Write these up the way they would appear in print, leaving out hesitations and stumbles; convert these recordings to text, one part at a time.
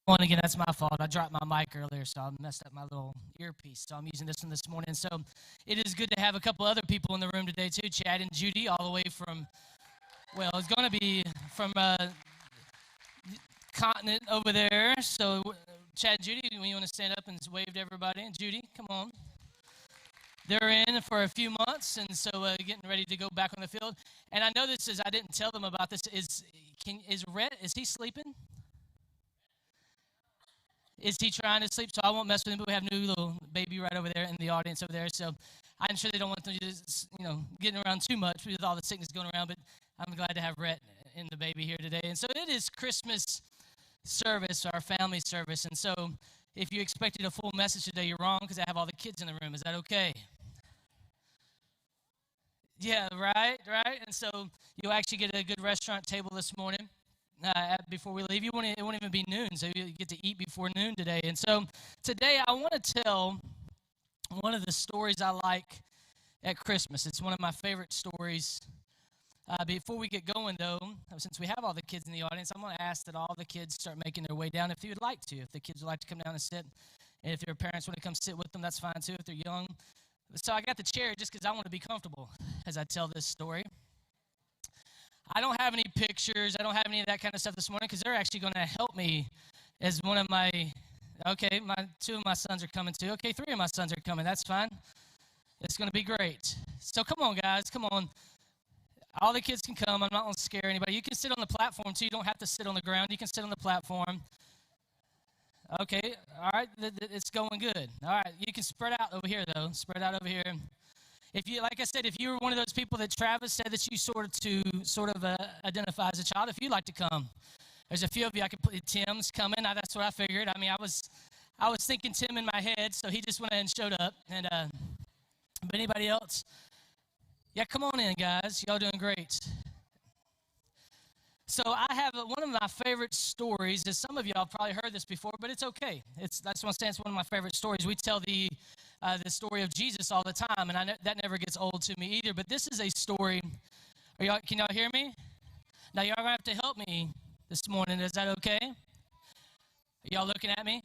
Well, again, that's my fault. I dropped my mic earlier, so I messed up my little earpiece. So I'm using this one this morning. So it is good to have a couple other people in the room today, too. Chad and Judy, all the way from, well, it's going to be from continent over there. So Chad and Judy, you want to stand up and wave to everybody? And Judy, come on. They're in for a few months, and so getting ready to go back on the field. And I know this is, I didn't tell them about this. Is Rhett, is he sleeping? Is he trying to sleep? So I won't mess with him, but we have a new little baby right over there in the audience over there. So I'm sure they don't want them to just, getting around too much with all the sickness going around, but I'm glad to have Rhett and the baby here today. And so it is Christmas service, our family service. And so if you expected a full message today, you're wrong, because I have all the kids in the room. Is that okay? Yeah, right. And so you'll actually get a good restaurant table this morning. Before we leave, it won't even be noon, so you get to eat before noon today. And so today I want to tell one of the stories I like at Christmas. It's one of my favorite stories. Before we get going, though, since we have all the kids in the audience, I'm going to ask that all the kids start making their way down if you would like to. If the kids would like to come down and sit, and if their parents want to come sit with them, that's fine too if they're young. So I got the chair just because I want to be comfortable as I tell this story. I don't have any pictures. I don't have any of that kind of stuff this morning because they're actually going to help me as one of my, two of my sons are coming too. Okay, three of my sons are coming. That's fine. It's going to be great. So come on, guys. Come on. All the kids can come. I'm not going to scare anybody. You can sit on the platform too. You don't have to sit on the ground. You can sit on the platform. Okay, all right. It's going good. All right, you can spread out over here, though. Spread out over here. If you, like I said, if you were one of those people that Travis said that you sort of identify as a child, if you'd like to come, there's a few of you I could put. Tim's coming. That's what I figured. I mean, I was thinking Tim in my head, so he just went ahead and showed up. And but anybody else? Yeah, come on in, guys. Y'all doing great. So I have one of my favorite stories. As some of y'all have probably heard this before, but it's okay. That's what I'm saying. It's one of my favorite stories. We tell the story of Jesus all the time, and that never gets old to me either. But this is a story. Can y'all hear me? Now y'all gonna have to help me this morning. Is that okay? Are y'all looking at me?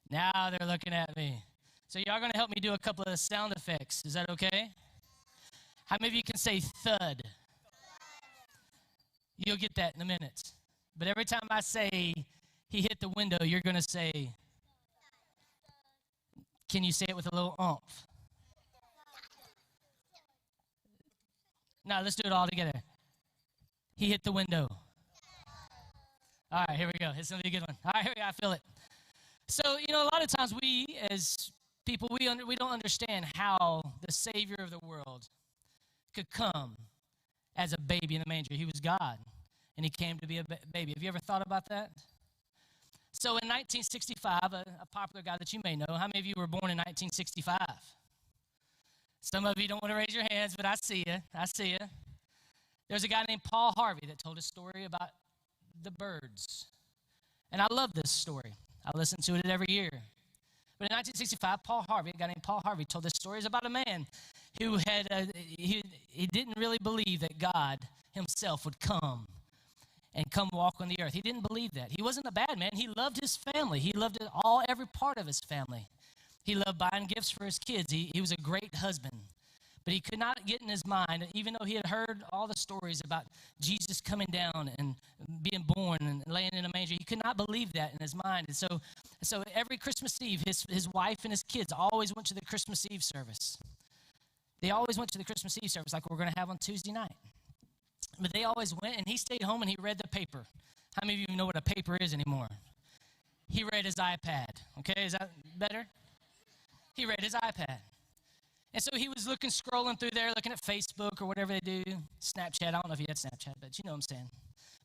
Now they're looking at me. So y'all gonna help me do a couple of sound effects. Is that okay? How many of you can say thud? You'll get that in a minute. But every time I say he hit the window, you're going to say, can you say it with a little oomph? No, let's do it all together. He hit the window. All right, here we go. It's going to be a good one. All right, here we go. I feel it. So, a lot of times we as people, we don't understand how the Savior of the world could come as a baby in the manger. He was God, and he came to be a baby. Have you ever thought about that? So in 1965, a popular guy that you may know, how many of you were born in 1965? Some of you don't want to raise your hands, but I see you. There's a guy named Paul Harvey that told a story about the birds. And I love this story. I listen to it every year. But in 1965, a guy named Paul Harvey told this story. It's about a man who had he didn't really believe that God himself would come walk on the earth. He didn't believe that. He wasn't a bad man. He loved his family. He loved every part of his family. He loved buying gifts for his kids. He was a great husband. But he could not get in his mind, even though he had heard all the stories about Jesus coming down and being born and laying in a manger, he could not believe that in his mind. And so every Christmas Eve, his wife and his kids always went to the Christmas Eve service. They always went to the Christmas Eve service like we're going to have on Tuesday night. But they always went, and he stayed home and he read the paper. How many of you know what a paper is anymore? He read his iPad. Okay, is that better? He read his iPad. And so he was scrolling through there, looking at Facebook or whatever they do. Snapchat, I don't know if he had Snapchat, but you know what I'm saying.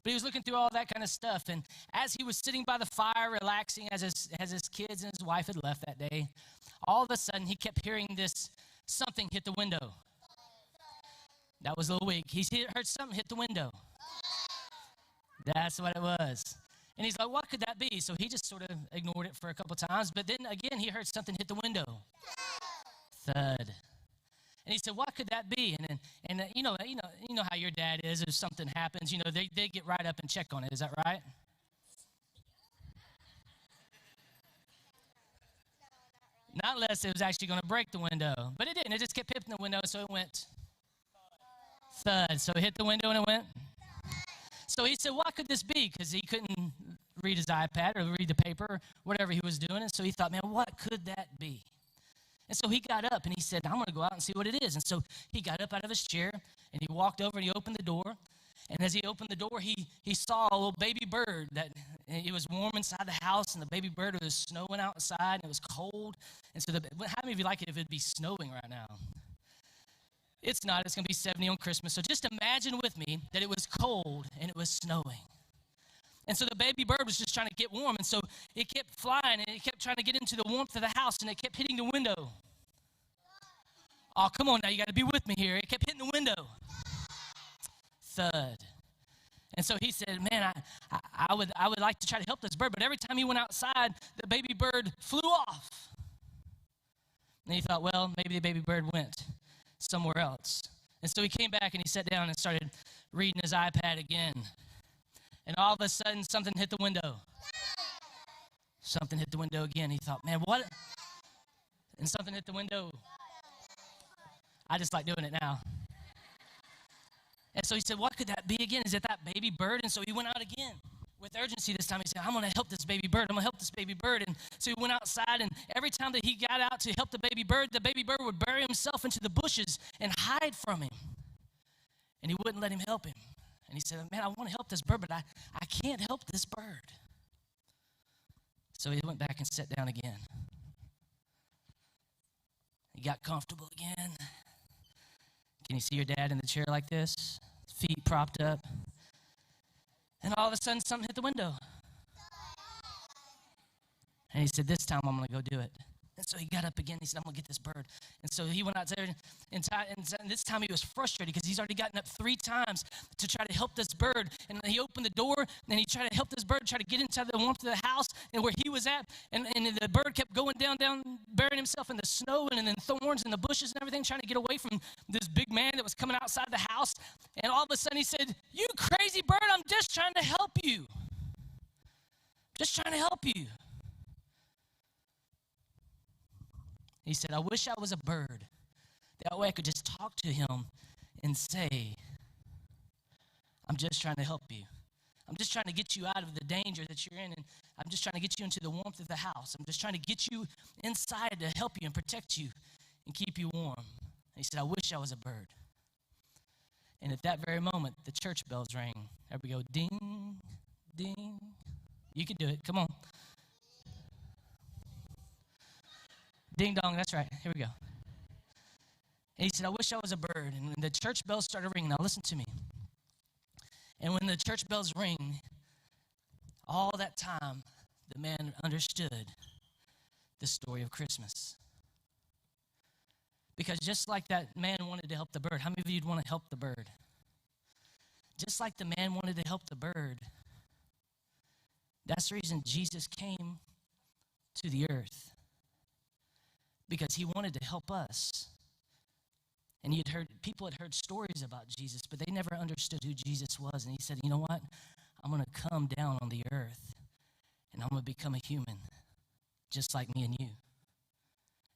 But he was looking through all that kind of stuff. And as he was sitting by the fire, relaxing, as his kids and his wife had left that day, all of a sudden he kept hearing this something hit the window. That was a little weak. He heard something hit the window. That's what it was. And he's like, what could that be? So he just sort of ignored it for a couple times. But then again, he heard something hit the window. Thud. And he said, what could that be? And you know how your dad is. If something happens, they get right up and check on it. Is that right? Not unless it was actually going to break the window. But it didn't. It just kept hitting the window, so it went thud. So it hit the window and it went. So he said, what could this be? Because he couldn't read his iPad or read the paper or whatever he was doing. And so he thought, man, what could that be? And so he got up and he said, I'm going to go out and see what it is. And so he got up out of his chair and he walked over and he opened the door. And as he opened the door, he saw a little baby bird that it was warm inside the house, and the baby bird was snowing outside, and it was cold. And so how many of you like it if it'd be snowing right now? It's not. It's going to be 70 on Christmas. So just imagine with me that it was cold and it was snowing. And so the baby bird was just trying to get warm. And so it kept flying, and it kept trying to get into the warmth of the house, and it kept hitting the window. Oh, come on now. You got to be with me here. It kept hitting the window. Thud. And so he said, man, I would like to try to help this bird. But every time he went outside, the baby bird flew off. And he thought, well, maybe the baby bird went somewhere else. And so he came back and he sat down and started reading his iPad again. And all of a sudden, something hit the window. Something hit the window again. He thought, man, what? And something hit the window. I just like doing it now. And so he said, what could that be again? Is it that baby bird? And so he went out again with urgency this time. He said, I'm going to help this baby bird. I'm going to help this baby bird. And so he went outside, and every time that he got out to help the baby bird would bury himself into the bushes and hide from him. And he wouldn't let him help him. And he said, man, I want to help this bird, but I can't help this bird. So he went back and sat down again. He got comfortable again. Can you see your dad in the chair like this? Feet propped up. And all of a sudden, something hit the window. And he said, this time I'm going to go do it. And so he got up again. He said, I'm going to get this bird. And so he went out there, and this time he was frustrated because he's already gotten up 3 times to try to help this bird. And he opened the door, and he tried to help this bird, try to get into the warmth of the house and where he was at. And the bird kept going down, burying himself in the snow and in the thorns and the bushes and everything, trying to get away from this big man that was coming outside the house. And all of a sudden he said, you crazy bird, I'm just trying to help you. Just trying to help you. He said, I wish I was a bird. That way I could just talk to him and say, I'm just trying to help you. I'm just trying to get you out of the danger that you're in, and I'm just trying to get you into the warmth of the house. I'm just trying to get you inside to help you and protect you and keep you warm. And he said, I wish I was a bird. And at that very moment, the church bells rang. There we go, ding, ding. You can do it. Come on. Ding dong, that's right. Here we go. And he said, I wish I was a bird. And when the church bells started ringing, now listen to me. And when the church bells ring, all that time, the man understood the story of Christmas. Because just like that man wanted to help the bird, how many of you would want to help the bird? Just like the man wanted to help the bird, that's the reason Jesus came to the earth. Because he wanted to help us. And people had heard stories about Jesus, but they never understood who Jesus was. And he said, you know what? I'm going to come down on the earth, and I'm going to become a human, just like me and you.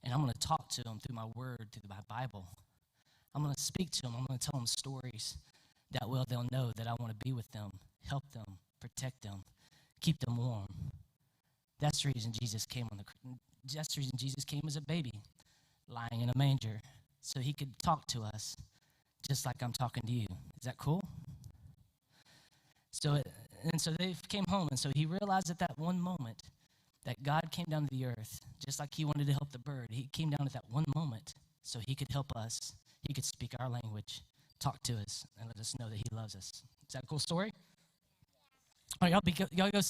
And I'm going to talk to them through my word, through my Bible. I'm going to speak to them. I'm going to tell them stories that way they'll know that I want to be with them, help them, protect them, keep them warm. That's the reason Jesus came That's the reason Jesus came as a baby, lying in a manger, so he could talk to us just like I'm talking to you. Is that cool? So they came home, and so he realized at that one moment that God came down to the earth, just like he wanted to help the bird. He came down at that one moment so he could help us. He could speak our language, talk to us, and let us know that he loves us. Is that a cool story? All right, y'all go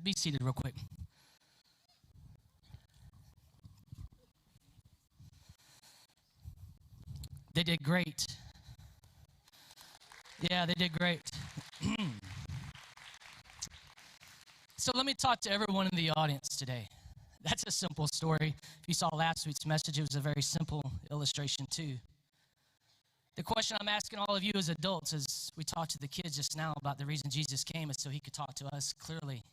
be seated real quick. They did great. Yeah, they did great. So let me talk to everyone in the audience today. That's a simple story. If you saw last week's message, it was a very simple illustration too. The question I'm asking all of you as adults, as we talked to the kids just now about the reason Jesus came, is so he could talk to us clearly,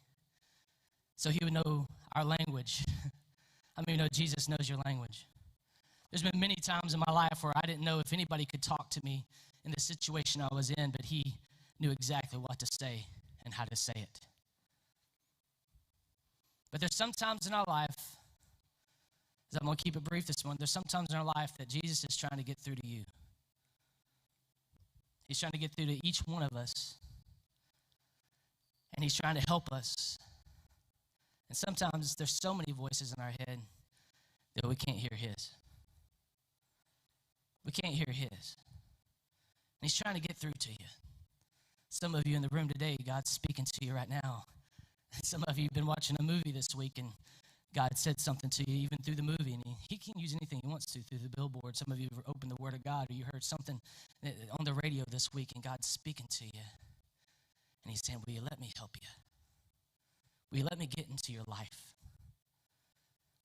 so he would know our language. I mean, you know, Jesus knows your language. There's been many times in my life where I didn't know if anybody could talk to me in the situation I was in, but he knew exactly what to say and how to say it. But there's some times in our life, I'm going to keep it brief this morning, there's some times in our life that Jesus is trying to get through to you. He's trying to get through to each one of us, and he's trying to help us. And sometimes there's so many voices in our head that we can't hear his. We can't hear his. And he's trying to get through to you. Some of you in the room today, God's speaking to you right now. Some of you have been watching a movie this week, and God said something to you even through the movie, and he can use anything he wants to through the billboard. Some of you have opened the Word of God, or you heard something on the radio this week, and God's speaking to you. And he's saying, will you let me help you? Will you let me get into your life?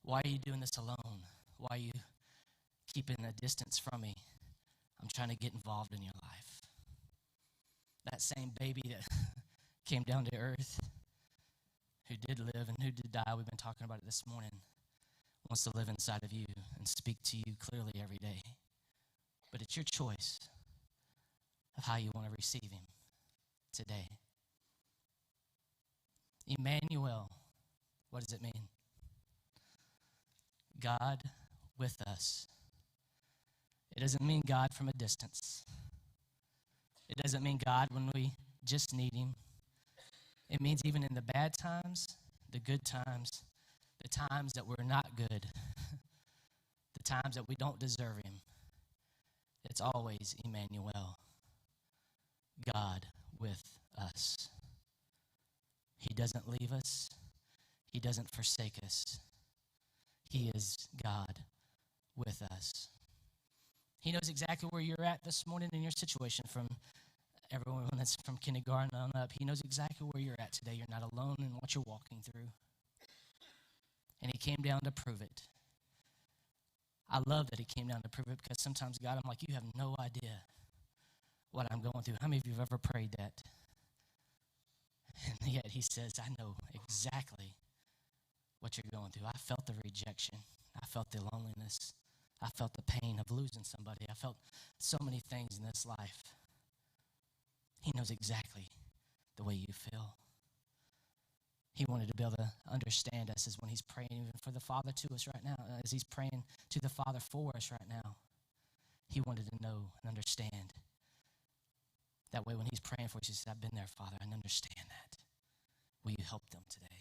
Why are you doing this alone? Why are you keeping a distance from me? I'm trying to get involved in your life. That same baby that came down to earth, who did live and who did die, we've been talking about it this morning, wants to live inside of you and speak to you clearly every day. But it's your choice of how you want to receive him today. Emmanuel, what does it mean? God with us. It doesn't mean God from a distance. It doesn't mean God when we just need him. It means even in the bad times, the good times, the times that we're not good, the times that we don't deserve him. It's always Emmanuel, God with us. He doesn't leave us. He doesn't forsake us. He is God with us. He knows exactly where you're at this morning in your situation, from everyone that's from kindergarten on up. He knows exactly where you're at today. You're not alone in what you're walking through. And he came down to prove it. I love that he came down to prove it, because sometimes, God, I'm like, you have no idea what I'm going through. How many of you have ever prayed that? And yet he says, I know exactly what you're going through. I felt the rejection. I felt the loneliness. I felt the pain of losing somebody. I felt so many things in this life. He knows exactly the way you feel. He wanted to be able to understand us as when he's praying even for the Father to us right now, as he's praying to the Father for us right now. He wanted to know and understand. That way when he's praying for us, he says, I've been there, Father, and understand that. Will you help them today?